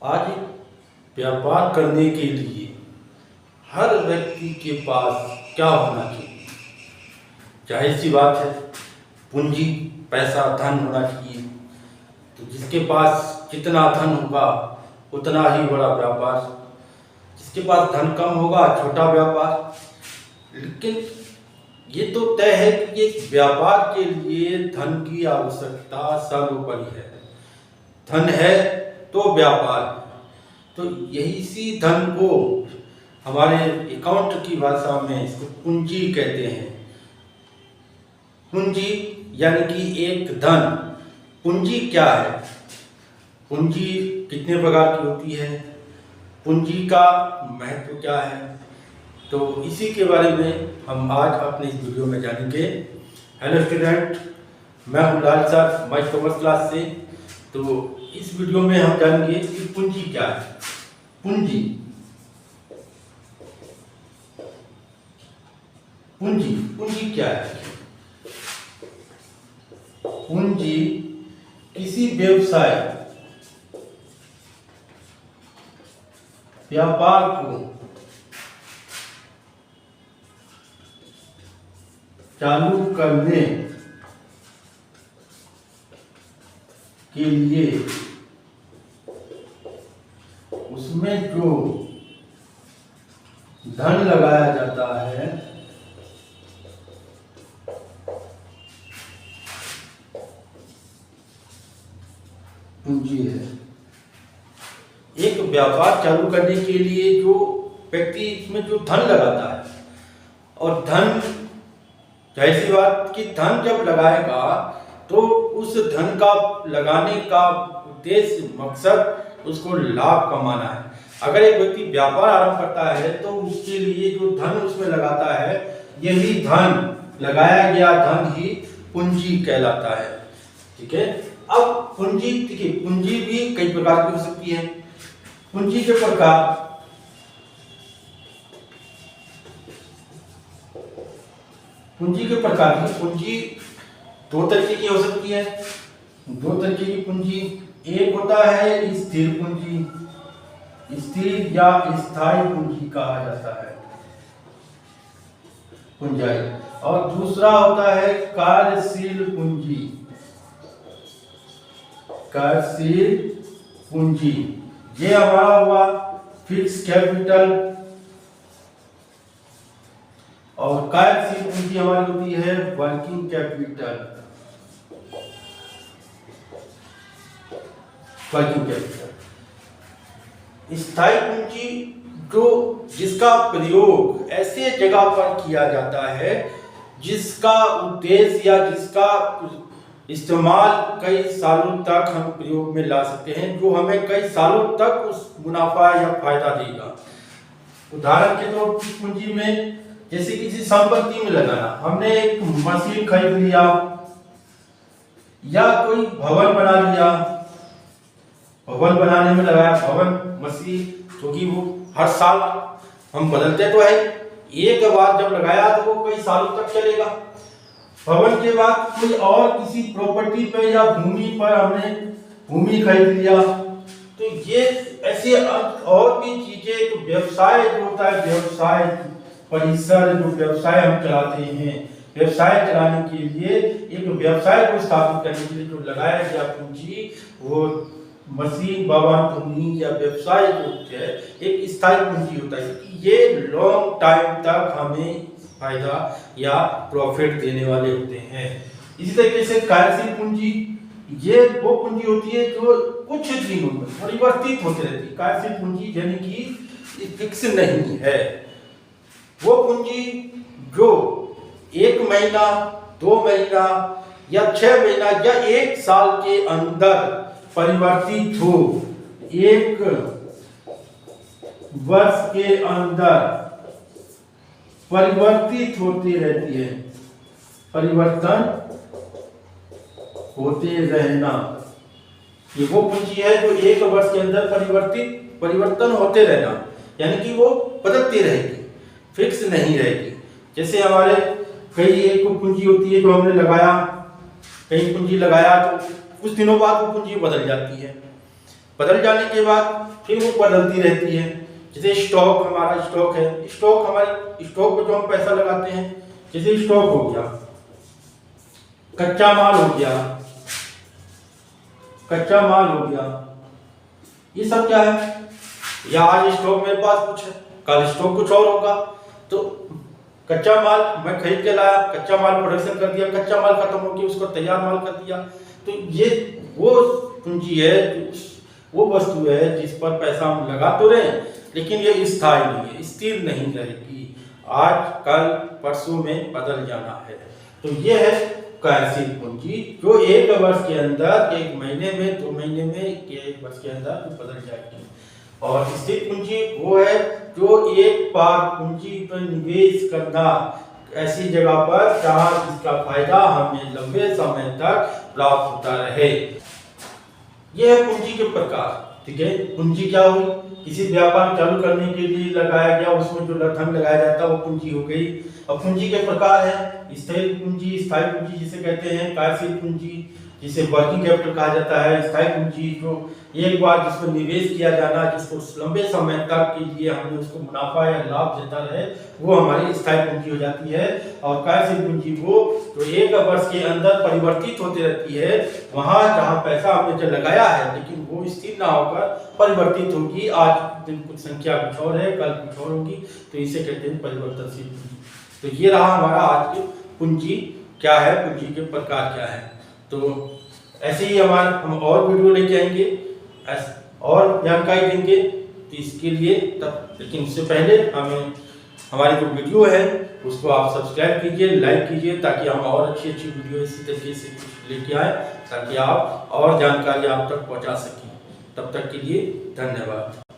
आज व्यापार करने के लिए हर व्यक्ति के पास क्या होना चाहिए? जाहिर सी बात है, पूंजी, पैसा, धन होना चाहिए। तो जिसके पास जितना धन होगा उतना ही बड़ा व्यापार, जिसके पास धन कम होगा छोटा व्यापार। लेकिन ये तो तय है कि ये व्यापार के लिए धन की आवश्यकता सर्वोपरि है। धन है तो व्यापार है। तो यही इसी धन को हमारे अकाउंट की भाषा में इसको पूंजी कहते हैं। पूंजी यानी कि एक धन। पूंजी क्या है? पूंजी कितने प्रकार की होती है? पूंजी का महत्व क्या है? तो इसी के बारे में हम आज अपने इस वीडियो में जानेंगे। हेलो स्टूडेंट, मैं हूँ लाल सर, माय कॉमर्स क्लास से। तो इस वीडियो में हम जानेंगे कि पूंजी क्या है। पूंजी पूंजी पूंजी क्या है? पूंजी किसी व्यवसाय, व्यापार को चालू करने के लिए उसमें जो धन लगाया जाता है पूंजी है। एक व्यापार चालू करने के लिए जो व्यक्ति इसमें जो धन लगाता है, और धन, जाहिर सी बात कि धन जब लगाएगा तो उस धन का लगाने का उद्देश्य, मकसद उसको लाभ कमाना है। अगर एक व्यक्ति व्यापार आरंभ करता है तो उसके लिए जो धन उसमें लगाता है, यही धन, लगाया गया धन ही पूंजी कहलाता है। ठीक है। अब पूंजी, देखिए, पूंजी भी कई प्रकार की हो सकती है। पूंजी के प्रकार, पूंजी दो तरीके की हो सकती है। दो तरीके की पूंजी, एक होता है स्थिर पूंजी, स्थिर या स्थायी पूंजी कहा जाता है, पूंजाई। और दूसरा होता है कार्यशील पूंजी। कार्यशील पूंजी ये हमारा हुआ फिक्स कैपिटल, और कार्यशील पूंजी हमारी होती है वर्किंग कैपिटल। Working capital. स्थायी पूंजी जो जिसका प्रयोग ऐसे जगह पर किया जाता है जिसका उद्देश्य या जिसका इस्तेमाल कई सालों तक हम प्रयोग में ला सकते हैं, जो हमें कई सालों तक उस मुनाफा या फायदा देगा। उदाहरण के तौर पर पूंजी में, जैसे किसी संपत्ति में लगाना, हमने एक मशीन खरीद लिया या कोई भवन बना लिया, भवन बनाने में लगाया, भवन मशीन, क्योंकि वो हर साल हम बदलते तो है, एक बार जब लगाया तो वो कई सालों तक चलेगा। भवन के बाद कोई और किसी प्रॉपर्टी पे या भूमि पर हमने भूमि खरीद लिया, तो ये ऐसे और भी चीजें। एक व्यवसाय जो होता है, व्यवसाय परिसर, जो व्यवसाय हम चलाते हैं, व्यवसाय चलाने के लिए, एक व्यवसाय को स्थापित करने के लिए जो लगाया गया पूंजी, वो मशीन, भवन, भूमि या व्यवसाय जो है एक स्थायी पूंजी होता है। ये लॉन्ग टाइम तक हमें फायदा या प्रॉफिट देने वाले होते हैं। इसी तरीके से कार्यशील पूंजी, ये वो पूंजी होती है जो कुछ दिनों में परिवर्तित होती रहती है। कार्यशील पूंजी यानी कि फिक्स नहीं है। वो पूंजी जो 1 महीना, 2 महीना या 6 महीना या 1 साल के अंदर परिवर्तित हो, 1 वर्ष के अंदर परिवर्तित होती रहती है, परिवर्तन होते रहना, ये वो पूंजी है जो 1 वर्ष के अंदर परिवर्तन होते रहना, यानी कि वो बदलती रहेगी, फिक्स नहीं रहेगी। जैसे हमारे कई एक पूंजी होती है जो हमने लगाया, कहीं पूंजी लगाया तो कुछ दिनों बाद वो पूंजी बदल जाती है। बदल जाने के बाद फिर वो बदलती रहती है। जैसे स्टॉक, हमारा स्टॉक है, स्टॉक हमारी स्टॉक पे जो हम पैसा लगाते हैं, जैसे स्टॉक हो गया, कच्चा माल हो गया, कच्चा माल हो गया, ये सब क्या है, या आज स्टॉक मेरे पास कुछ है, कल स्टॉक कुछ और होगा। तो कच्चा माल मैं खरीद के लाया, कच्चा माल प्रोडक्शन कर दिया, कच्चा माल खत्म हो गया, उसको तैयार माल कर दिया। तो ये वो पूंजी है, वो वस्तु है जिस पर पैसा हम लगा तो रहे, लेकिन ये स्थायी नहीं है, स्थिर नहीं रहेगी, आज कल परसों में बदल जाना है। तो ये है कार्यशील पूंजी, जो एक वर्ष के अंदर, एक महीने में, 2 महीने में, एक वर्ष के अंदर वो बदल जाएगी। और स्थिर पूंजी वो है जो एक बार पूंजी पर निवेश करना ऐसी जगह पर जहां जिसका फायदा हमें लंबे समय तक प्राप्त होता रहे। यह है पूंजी के प्रकार। ठीक है, पूंजी क्या हुई, किसी व्यापार चालू करने के लिए लगाया गया, उसमें जो धन लगाया जाता है वो पूंजी हो गई। और पूंजी के प्रकार है स्थायी पूंजी, स्थायी पूंजी जिसे कहते हैं, कार्यशील पूंजी जिसे वर्किंग कैपिटल कहा जाता है, स्थायी पूंजी जो एक बार जिसमें निवेश किया जाना, जिसको लंबे समय तक के लिए हमने उसको मुनाफा या लाभ देता रहे, वो हमारी स्थायी पूंजी हो जाती है। और कार्यशील पूंजी वो जो एक वर्ष के अंदर परिवर्तित होती रहती है, वहां जहां पैसा हमने जो लगाया है लेकिन वो स्थिर ना होकर परिवर्तित होगी, आज दिन कुछ संख्या कुछ और है, कल कुछ और होगी, तो इसे कहते हैं परिवर्तनशील पूंजी। तो ये रहा हमारा आज के पूंजी क्या है, पूंजी के प्रकार क्या है। तो ऐसे ही हम और वीडियो लेके आएंगे और जानकारी देंगे, तो इसके लिए तब, लेकिन उससे पहले हमें हमारी जो वीडियो है उसको आप सब्सक्राइब कीजिए, लाइक कीजिए, ताकि हम और अच्छी वीडियो इसी तरीके से कुछ लेके आए, ताकि आप और जानकारी आप तक पहुंचा सकें। तब तक के लिए धन्यवाद।